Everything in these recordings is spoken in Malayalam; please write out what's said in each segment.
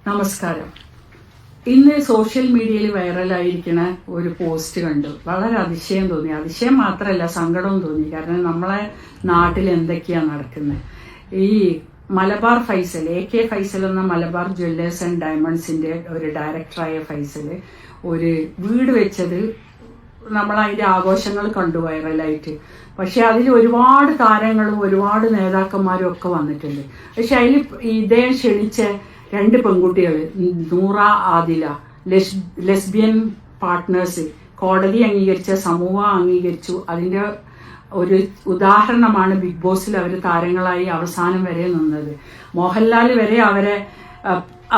നമസ്കാരം. ഇന്ന് സോഷ്യൽ മീഡിയയിൽ വൈറലായിരിക്കുന്ന ഒരു പോസ്റ്റ് കണ്ടു. വളരെ അതിശയം തോന്നി. അതിശയം മാത്രമല്ല, സങ്കടവും തോന്നി. കാരണം നമ്മളെ നാട്ടിൽ എന്തൊക്കെയാണ് നടക്കുന്നത്. ഈ മലബാർ ഫൈസൽ, AK ഫൈസൽ എന്ന മലബാർ ജ്വല്ലേഴ്സ് ആൻഡ് ഡയമണ്ട്സിന്റെ ഒരു ഡയറക്ടറായ ഫൈസൽ ഒരു വീട് വെച്ചത് നമ്മൾ അതിന്റെ ആഘോഷങ്ങൾ കണ്ടു വൈറലായിട്ട്. പക്ഷെ അതിൽ ഒരുപാട് താരങ്ങളും ഒരുപാട് നേതാക്കന്മാരും ഒക്കെ വന്നിട്ടുണ്ട്. പക്ഷെ അതിൽ ഇദ്ദേഹം ക്ഷണിച്ച രണ്ട് പെൺകുട്ടികൾ, നൂറ, ആദില, ലെസ്ബിയൻ പാർട്ട്നേഴ്സ് കോടതി അംഗീകരിച്ച, സമൂഹം അംഗീകരിച്ചു. അതിന്റെ ഒരു ഉദാഹരണമാണ് ബിഗ് ബോസിൽ അവർ താരങ്ങളായി അവസാനം വരെ നിന്നത്. മോഹൻലാൽ വരെ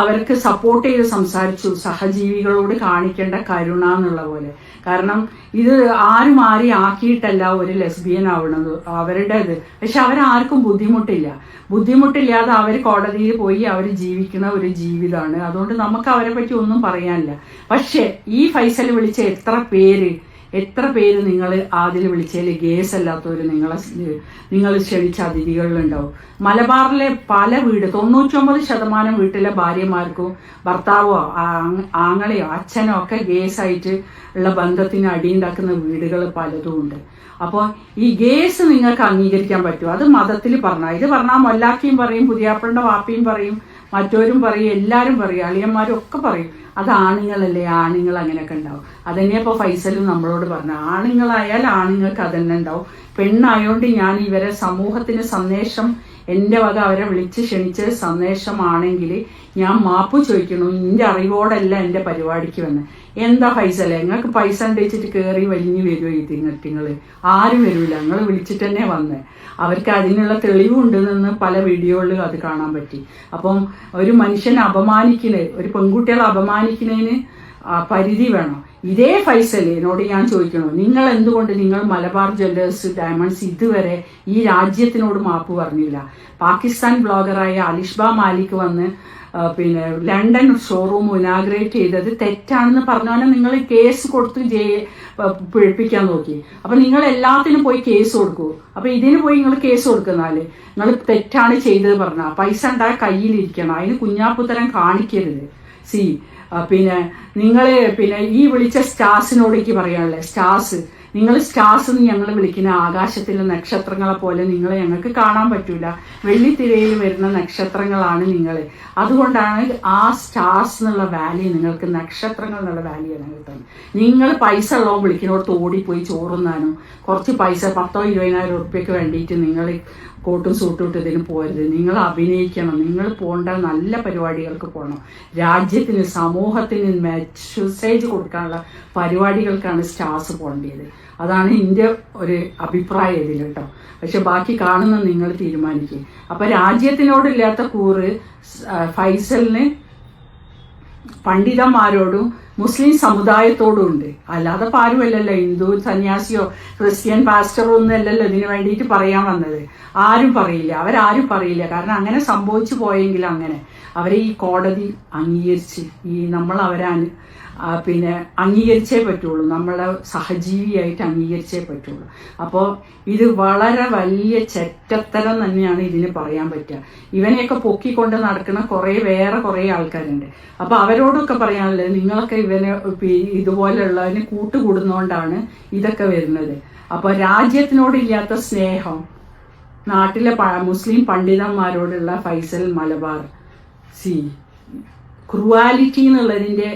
അവർക്ക് സപ്പോർട്ട് ചെയ്ത് സംസാരിച്ചു, സഹജീവികളോട് കാണിക്കേണ്ട കരുണ എന്നുള്ള പോലെ. കാരണം ഇത് ആരും ആക്കിയിട്ടല്ല ഒരു ലെസ്ബിയൻ ആവണത് അവരുടേത്. പക്ഷെ അവരാർക്കും ബുദ്ധിമുട്ടില്ലാതെ അവർ കോടതിയിൽ പോയി അവർ ജീവിക്കുന്ന ഒരു ജീവിതമാണ്. അതുകൊണ്ട് നമുക്ക് അവരെ പറ്റി ഒന്നും പറയാനില്ല. പക്ഷെ ഈ ഫൈസൽ വിളിച്ച എത്ര പേര് നിങ്ങൾ അതിൽ വിളിച്ചതിൽ ഗേസ് അല്ലാത്തവർ നിങ്ങൾ ക്ഷണിച്ച അതിഥികളിലുണ്ടാവും. മലബാറിലെ പല 99% വീട്ടിലെ ഭാര്യമാർക്കും ഭർത്താവോ ആങ്ങളെയോ അച്ഛനോ ഒക്കെ ഗേസായിട്ട് ഉള്ള ബന്ധത്തിന് അടിയുണ്ടാക്കുന്ന വീടുകൾ പലതും ഉണ്ട്. അപ്പോൾ ഈ ഗേസ് നിങ്ങൾക്ക് അംഗീകരിക്കാൻ പറ്റുമോ? അത് മതത്തിൽ ഇത് പറഞ്ഞാൽ മൊല്ലാക്കിയും പറയും, പുതിയാപ്പളിന്റെ വാപ്പിയും പറയും, മറ്റോരും പറയും, എല്ലാവരും പറയും, അളിയന്മാരും ഒക്കെ പറയും. അത് ആണുങ്ങളല്ലേ, ആണുങ്ങൾ അങ്ങനെയൊക്കെ ഉണ്ടാവും. അതന്നെ ഇപ്പോൾ ഫൈസലും നമ്മളോട് പറഞ്ഞു. ആണുങ്ങളായാൽ ആണുങ്ങൾക്ക് അതന്നെ ഉണ്ടാവും. പെണ്ണായോണ്ട് ഞാൻ ഇവരെ സമൂഹത്തിന് സന്ദേശം, എൻ്റെ വക അവരെ വിളിച്ച് ക്ഷണിച്ച സന്ദേശമാണെങ്കിൽ ഞാൻ മാപ്പ് ചോദിക്കണു. എൻ്റെ അറിവോടല്ല എൻ്റെ പരിപാടിക്ക് വന്ന്. എന്താ ഫൈസലേ, നിങ്ങൾക്ക് പൈസ ഉണ്ടേച്ചിട്ട് കയറി വലിഞ്ഞു വരുമോ? നിങ്ങൾ ആരും വരില്ല. നിങ്ങൾ വിളിച്ചിട്ട് തന്നെ വന്നേ. അവർക്ക് അതിനുള്ള തെളിവുണ്ടെന്ന് പല വീഡിയോകളിലും അത് കാണാൻ പറ്റി. അപ്പം ഒരു മനുഷ്യനെ ഒരു പെൺകുട്ടികളെ അപമാനിക്കുന്നതിന് പരിധി വേണം. ഇതേ ഫൈസലിനോട് ഞാൻ ചോദിക്കണോ, നിങ്ങൾ എന്തുകൊണ്ട് നിങ്ങൾ മലബാർ ജ്വല്ലേഴ്സ് ഡയമണ്ട്സ് ഇതുവരെ ഈ രാജ്യത്തിനോട് മാപ്പ് പറഞ്ഞില്ല? പാകിസ്ഥാൻ ബ്ലോഗറായ അലിഷ്ബ മാലിക് വന്ന് ലണ്ടൻ ഷോറൂം ഇനാഗ്രേറ്റ് ചെയ്തത് തെറ്റാണെന്ന് പറഞ്ഞാലും നിങ്ങൾ കേസ് കൊടുത്ത് പിഴപ്പിക്കാൻ നോക്കി. അപ്പൊ നിങ്ങൾ എല്ലാത്തിനും പോയി കേസ് കൊടുക്കൂ. അപ്പൊ ഇതിന് പോയി നിങ്ങൾ കേസ് കൊടുക്കുന്നാല് നിങ്ങൾ തെറ്റാണ് ചെയ്തത് പറഞ്ഞാൽ പൈസ ഉണ്ടായ കയ്യിലിരിക്കണം. അതിന് കുഞ്ഞാപ്പുത്തരം കാണിക്കരുത്. നിങ്ങൾ ഈ വിളിച്ച സ്റ്റാർസിനോടേക്ക് പറയാനുള്ളത്, നിങ്ങൾ സ്റ്റാർസ് എന്ന് ഞങ്ങൾ വിളിക്കുന്ന ആകാശത്തിലെ നക്ഷത്രങ്ങളെ പോലെ നിങ്ങളെ ഞങ്ങൾക്ക് കാണാൻ പറ്റൂല. വെള്ളിത്തിരയിൽ വരുന്ന നക്ഷത്രങ്ങളാണ് നിങ്ങൾ. അതുകൊണ്ടാണ് ആ സ്റ്റാർസ് എന്നുള്ള വാല്യൂ നിങ്ങൾക്ക്, നക്ഷത്രങ്ങൾ എന്നുള്ള വാല്യൂ ഞങ്ങൾ തന്നെ. നിങ്ങൾ പൈസ ഉള്ളവൻ വിളിക്കുന്നോടത്ത് ഓടിപ്പോയി ചോറുന്നാനും കുറച്ച് പൈസ 10,000-20,000 ഉറുപ്പ്യക്ക് വേണ്ടിയിട്ട് നിങ്ങൾ കോട്ടും സൂട്ടും ഇട്ടതിന് പോരുത്. നിങ്ങൾ അഭിനയിക്കണം. നിങ്ങൾ പോകേണ്ട നല്ല പരിപാടികൾക്ക് പോകണം. രാജ്യത്തിന്, സമൂഹത്തിന് മെസ്സേജ് കൊടുക്കാനുള്ള പരിപാടികൾക്കാണ് സ്റ്റാർസ് പോകേണ്ടത്. അതാണ് എൻ്റെ ഒരു അഭിപ്രായം ഇതിൽ കേട്ടോ. പക്ഷെ ബാക്കി കാണുന്ന നിങ്ങൾ തീരുമാനിക്കും. അപ്പൊ രാജ്യത്തിനോടില്ലാത്ത കൂറ് ഫൈസലിന് പണ്ഡിതന്മാരോടും മുസ്ലിം സമുദായത്തോടും ഉണ്ട്. അല്ലാതെ ആരുമല്ലല്ലോ, ഹിന്ദു സന്യാസിയോ ക്രിസ്ത്യൻ പാസ്റ്ററോ ഒന്നും അല്ലല്ലോ ഇതിനു വേണ്ടിയിട്ട് പറയാൻ വന്നത്. ആരും പറയില്ല. കാരണം അങ്ങനെ സംഭവിച്ചു പോയെങ്കിൽ അങ്ങനെ അവരെ ഈ കോടതി അംഗീകരിച്ച് നമ്മൾ അവരെ അംഗീകരിച്ചേ പറ്റുള്ളൂ. നമ്മളെ സഹജീവിയായിട്ട് അംഗീകരിച്ചേ പറ്റുള്ളൂ. അപ്പോൾ ഇത് വളരെ വലിയ ചെറ്റത്തരം തന്നെയാണ് ഇതിന് പറയാൻ പറ്റുക. ഇവനെയൊക്കെ പൊക്കിക്കൊണ്ട് നടക്കുന്ന വേറെ കുറേ ആൾക്കാരുണ്ട്. അപ്പൊ അവരോടൊക്കെ പറയാനുള്ളത്, നിങ്ങളൊക്കെ ഇവനെ ഇതുപോലെയുള്ളതിന് കൂട്ടുകൂടുന്നോണ്ടാണ് ഇതൊക്കെ വരുന്നത്. അപ്പൊ രാജ്യത്തിനോടില്ലാത്ത സ്നേഹം നാട്ടിലെ മുസ്ലിം പണ്ഡിതന്മാരോടുള്ള ഫൈസൽ മലബാർ ക്രൂവാലിറ്റി എന്നുള്ളതിന്റെ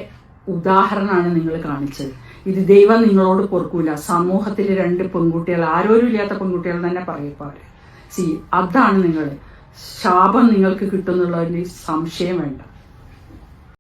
ഉദാഹരണമാണ് നിങ്ങൾ കാണിച്ചത്. ഇത് ദൈവം നിങ്ങളോട് പൊറുക്കൂല. സമൂഹത്തിൽ 2 പെൺകുട്ടികൾ, ആരോരും ഇല്ലാത്ത പെൺകുട്ടികൾ തന്നെ പറയപ്പാര്. അതാണ് നിങ്ങൾ ശാപം നിങ്ങൾക്ക് കിട്ടുന്നുള്ളതിന് സംശയം വേണ്ട.